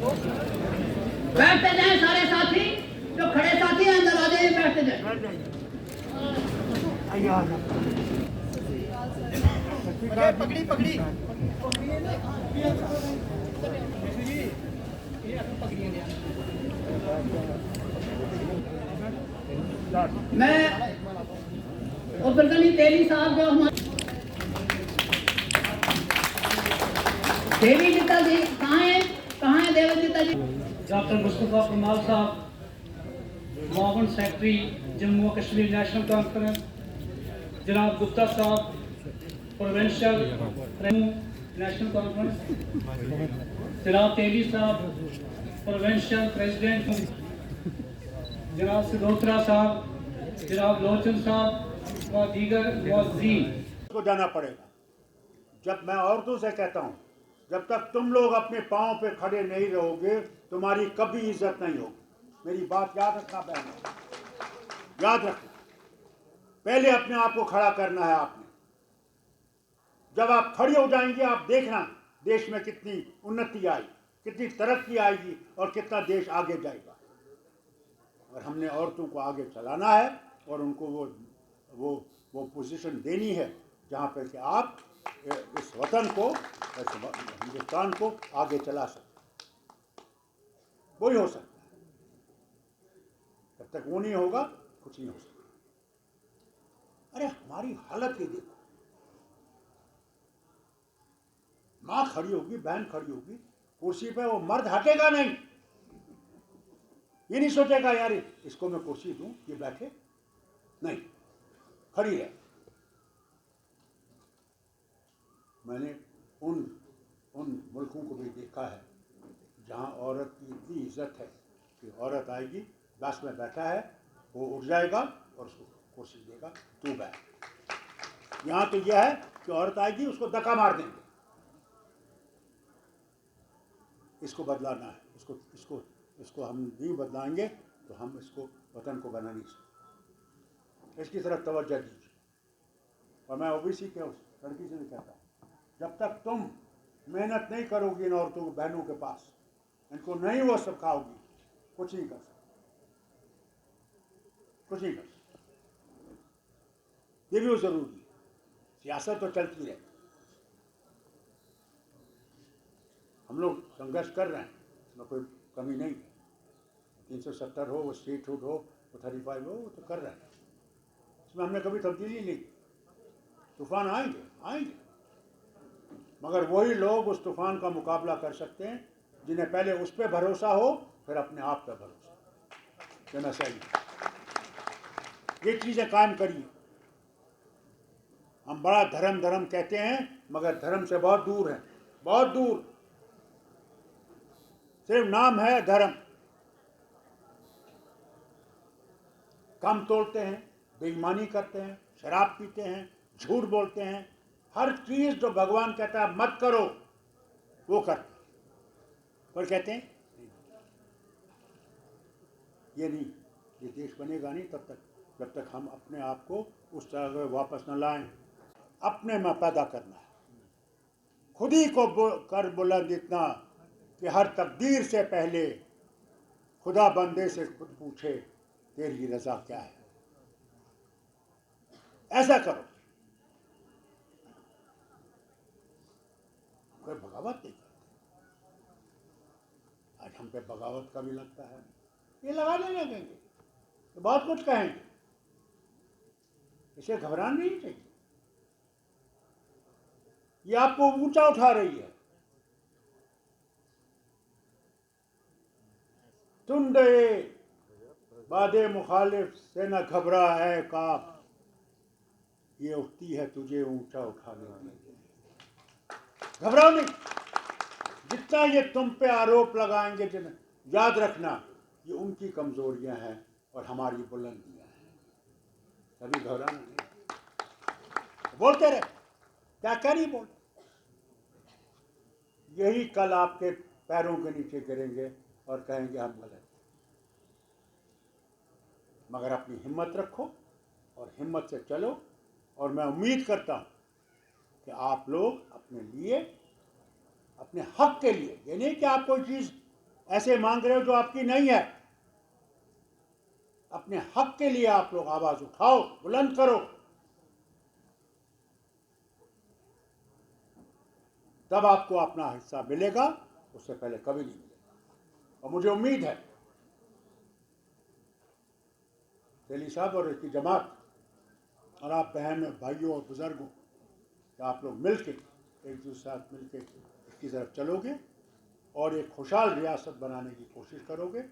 बैठते जाए सारे साथी, जो खड़े साथी हैं अंदर आ जाइए, बैठते जाए। पकड़ी पकड़ी मैं उबरगनी तेली साहब जो हमारे देवी जीता जी कहाँ है देवी जीता जी? डॉक्टर मुस्तफा परमाल साहब, मावन सेक्रेटरी जम्मू और कश्मीर नेशनल कॉन्फ्रेंस, जनाब गुप्ता साहब, प्रोविंशियल नेशनल कॉन्फ्रेंस, जनाब तेली साहब, प्रोविंशियल प्रेसिडेंट, जनाब सिद्धोत्रा साहब, जनाब लोचन साहब व दीगर मुअज़्ज़ीन को जाना पड़ेगा। जब मैं औरतों से कहता हूँ, जब तक तुम लोग अपने पाँव पे खड़े नहीं रहोगे, तुम्हारी कभी इज्जत नहीं होगी। मेरी बात याद रखना बहन, याद रखना। पहले अपने आप को खड़ा करना है आपने। जब आप खड़ी हो जाएंगे, आप देखना देश में कितनी उन्नति आई, कितनी तरक्की आएगी और कितना देश आगे जाएगा। और हमने औरतों को आगे चलाना है और उनको वो पोजीशन देनी है जहाँ पर कि आप इस वतन को, हिंदुस्तान को आगे चला सकते। वही हो सकता है। जब तक वो नहीं होगा, कुछ नहीं हो सकता। अरे हमारी हालत ही देखो, माँ खड़ी होगी, बहन खड़ी होगी कुर्सी पे, वो मर्द हटेगा नहीं। ये नहीं सोचेगा यार इसको मैं कुर्सी दूं, ये बैठे नहीं, खड़ी है। मैंने उन मुल्कों को भी देखा है जहां औरत की इतनी इज्जत है कि औरत आएगी, बस में बैठा है, वो उठ जाएगा और उसको कुर्सी देगा, तू बैठ। यहाँ तो यह है कि औरत आएगी, उसको धक्का मार देंगे। इसको बदलाना है, इसको हम नहीं बदलाएंगे तो हम इसको वतन को बना नहीं सकते। इसकी तरफ तवज्जो दीजिए। और मैं ओबीसी के उस लड़की से भी कहता हूँ, जब तक तुम मेहनत नहीं करोगी इन औरतों को, बहनों के पास, इनको नहीं वो सिखाओगी, कुछ नहीं कर सकते, कुछ नहीं कर सकते। ये भी जरूरी है। सियासत तो चलती रहे, हम लोग संघर्ष कर रहे हैं, इसमें कोई कमी नहीं है। 370 हो, वो स्टेट हुड हो, वो 35 हो, वो तो कर रहे हैं। इसमें हमने कभी तब्दीली नहीं की। तूफान आएंगे, मगर वही लोग उस तूफान का मुकाबला कर सकते हैं जिन्हें पहले उस पर भरोसा हो, फिर अपने आप पर भरोसा। कहना सही, ये चीज़ें कायम करिए। हम बड़ा धर्म कहते हैं, मगर धर्म से बहुत दूर हैं, बहुत दूर। सिर्फ नाम है धर्म। कम तोड़ते हैं, बेईमानी करते हैं, शराब पीते हैं, झूठ बोलते हैं। हर चीज़ जो भगवान कहता है मत करो, वो करते हैं। पर कहते हैं ये नहीं, ये देश बनेगा नहीं तब तक, जब तक हम अपने आप को उस तरह वापस न लाएं। अपने में पैदा करना है, खुद ही को कर बुलंद इतना कि हर तकदीर से पहले खुदा बंदे से खुद पूछे तेरी रजा क्या है। ऐसा करो। कोई बगावत नहीं करते। आज हम पे बगावत का भी लगता है, ये लगाने लगेंगे तो बहुत कुछ कहेंगे। इसे घबराना नहीं चाहिए। ये आपको ऊंचा उठा रही है। तुंडे बादे मुखालिफ से न घबरा है काफ, ये उठती है तुझे ऊंचा उठाने वाले। घबराओ नहीं। जितना ये तुम पे आरोप लगाएंगे, जिन्हें याद रखना ये उनकी कमजोरियां हैं और हमारी बुलंदियां हैं। कभी घबराना नहीं, बोलते रहे, क्या नहीं बोलते। यही कल आपके पैरों के नीचे गिरेंगे और कहेंगे हम गलत। मगर अपनी हिम्मत रखो और हिम्मत से चलो। और मैं उम्मीद करता हूँ कि आप लोग अपने लिए, अपने हक के लिए, ये नहीं कि आप कोई चीज़ ऐसे मांग रहे हो जो आपकी नहीं है। अपने हक के लिए आप लोग आवाज उठाओ, बुलंद करो, तब आपको अपना हिस्सा मिलेगा, उससे पहले कभी नहीं मिलेगा। और मुझे उम्मीद है तेली साहब और इसकी जमात और आप बहन भाइयों और बुजुर्गों कि आप लोग मिलके एक दूसरे साथ मिलके इसकी तरफ चलोगे और एक खुशहाल रियासत बनाने की कोशिश करोगे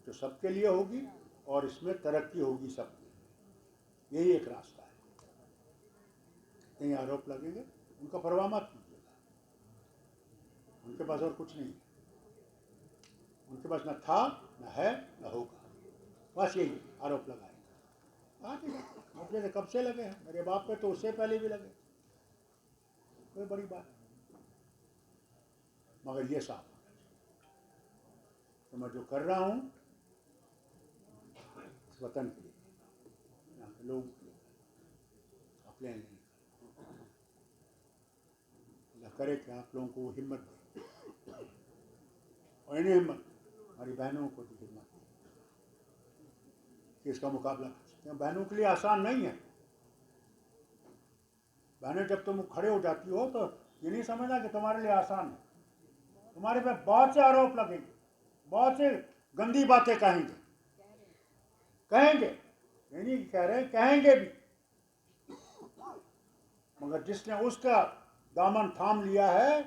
जो सबके लिए होगी और इसमें तरक्की होगी सबकी। यही एक रास्ता है। कहीं आरोप लगेंगे उनका परवाह मत कीजिएगा, उनके पास और कुछ नहीं है, उनके पास न था न है न होगा, बस यही आरोप लगाएंगे। मुझे तो कब से लगे हैं, मेरे बाप पे तो उससे पहले भी लगे, कोई बड़ी बात नहीं। मगर ये साफ तो मैं जो कर रहा हूँ इस वतन के लिए, यहाँ के लोगों के लिए, अपने नहीं। अल्लाह करे कि आप लोगों को हिम्मत दे और इन्हें हिम्मत, हमारी बहनों को भी हिम्मत दे कि इसका मुकाबला कर सकते हैं। बहनों के लिए आसान नहीं है। बहनें जब तुम खड़े हो जाती हो तो ये नहीं समझना कि तुम्हारे लिए आसान है। तुम्हारे पे बहुत से आरोप लगेंगे, बहुत से गंदी बातें कहेंगे, ये नहीं कह रहे, कहेंगे भी, मगर जिसने उसका दामन थाम लिया है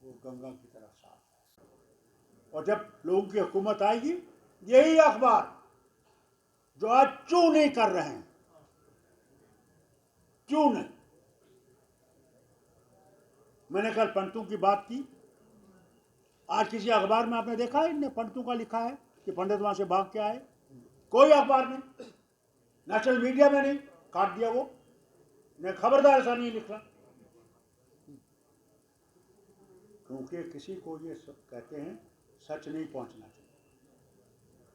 वो गंगा की तरह साफ है। और जब लोगों की हुकूमत आएगी, यही अखबार जो आज चू नहीं कर रहे हैं, क्यों नहीं? मैंने कल पंडितों की बात की, आज किसी अखबार में आपने देखा है इनने पंडितों का लिखा है कि पंडित वहां से भाग के आए? कोई अखबार नहीं, नेशनल मीडिया में नहीं, काट दिया वो ने, खबरदार ऐसा नहीं लिखा। क्योंकि किसी को ये सब कहते हैं सच नहीं पहुंचना चाहिए,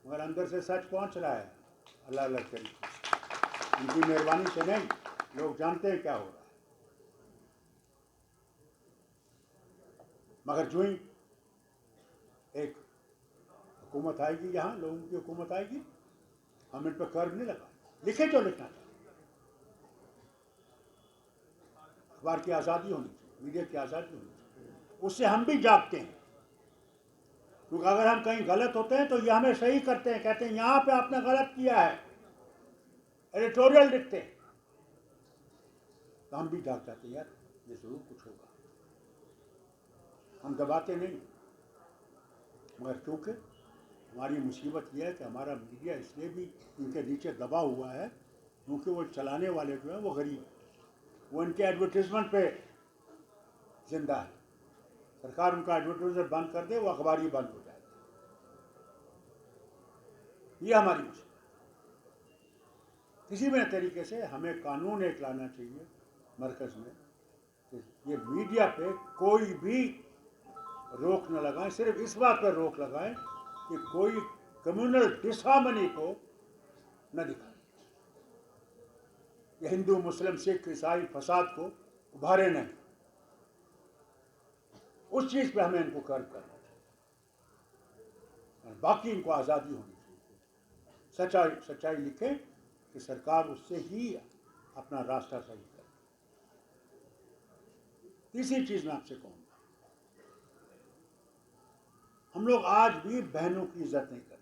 मगर अंदर से सच पहुंच रहा है अल्लाह अल्लाह तरीके से, उनकी मेहरबानी से नहीं। लोग जानते हैं क्या हो रहा है, मगर जो ही एक हुकूमत आएगी, यहाँ लोगों की हुकूमत आएगी, हम इन पर कर्ज नहीं लगा, लिखे जो लिखना चाहिए। अखबार की आज़ादी होनी चाहिए, मीडिया की आज़ादी होनी चाहिए, उससे हम भी जागते हैं। क्योंकि अगर हम कहीं गलत होते हैं तो ये हमें सही करते हैं, कहते हैं यहाँ पे आपने गलत किया है, एडिटोरियल लिखते हैं, तो हम भी जाग जाते हैं, यार ये जरूर कुछ होगा। हम दबाते नहीं, मगर क्योंकि हमारी मुसीबत यह है कि हमारा मीडिया इसलिए भी इनके नीचे दबा हुआ है क्योंकि वो चलाने वाले जो हैं वो गरीब हैं, वो इनके एडवर्टीजमेंट पे जिंदा है। सरकार उनका एडवर्टीजमेंट बंद कर दे, वो अखबार ही बंद हो जाएगा। ये हमारी मुसीबत। किसी भी तरीके से हमें कानून एक लाना चाहिए मरकज़ में कि ये मीडिया पे कोई भी रोक न लगाएं, सिर्फ इस बात पर रोक लगाएं कि कोई कम्युनल डिसहार्मनी को न दिखाए, ये हिंदू मुस्लिम सिख ईसाई फसाद को उभारे नहीं। उस चीज़ पे हमें इनको कर्व करना चाहिए और बाकी इनको आज़ादी होनी चाहिए। सच्चाई लिखे कि सरकार उससे ही अपना रास्ता सही करे। तीसरी चीज़ मैं आपसे कहूँगा, हम लोग आज भी बहनों की इज्जत नहीं करते।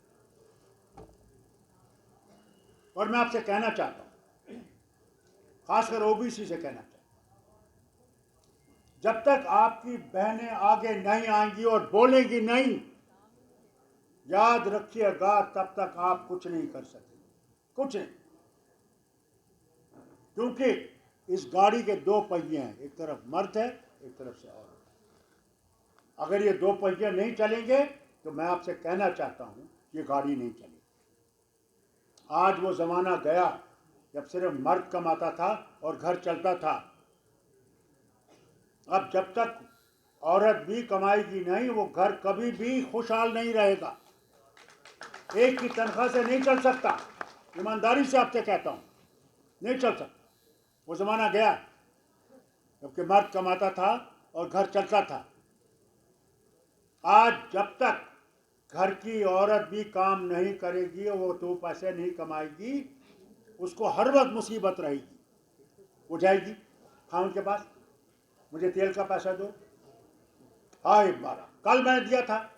और मैं आपसे कहना चाहता हूं, खासकर ओबीसी से कहना चाहता हूं, जब तक आपकी बहनें आगे नहीं आएंगी और बोलेंगी नहीं, याद रखिएगा तब तक आप कुछ नहीं कर सकेंगे, कुछ नहीं। क्योंकि इस गाड़ी के दो पहिए हैं, एक तरफ मर्द है, एक तरफ से औरत। अगर ये दो पहिए नहीं चलेंगे तो मैं आपसे कहना चाहता हूं ये गाड़ी नहीं चलेगी। आज वो जमाना गया जब सिर्फ मर्द कमाता था और घर चलता था। अब जब तक औरत भी कमाएगी नहीं, वो घर कभी भी खुशहाल नहीं रहेगा। एक की तनख्वाह से नहीं चल सकता, ईमानदारी से आपसे कहता हूं, नहीं चल सकता। वो जमाना गया जबकि मर्द कमाता था और घर चलता था। आज जब तक घर की औरत भी काम नहीं करेगी, वो तो पैसे नहीं कमाएगी, उसको हर वक्त मुसीबत रहेगी। वो जाएगी खान के पास, मुझे तेल का पैसा दो। हाँ, एक बार कल मैंने दिया था,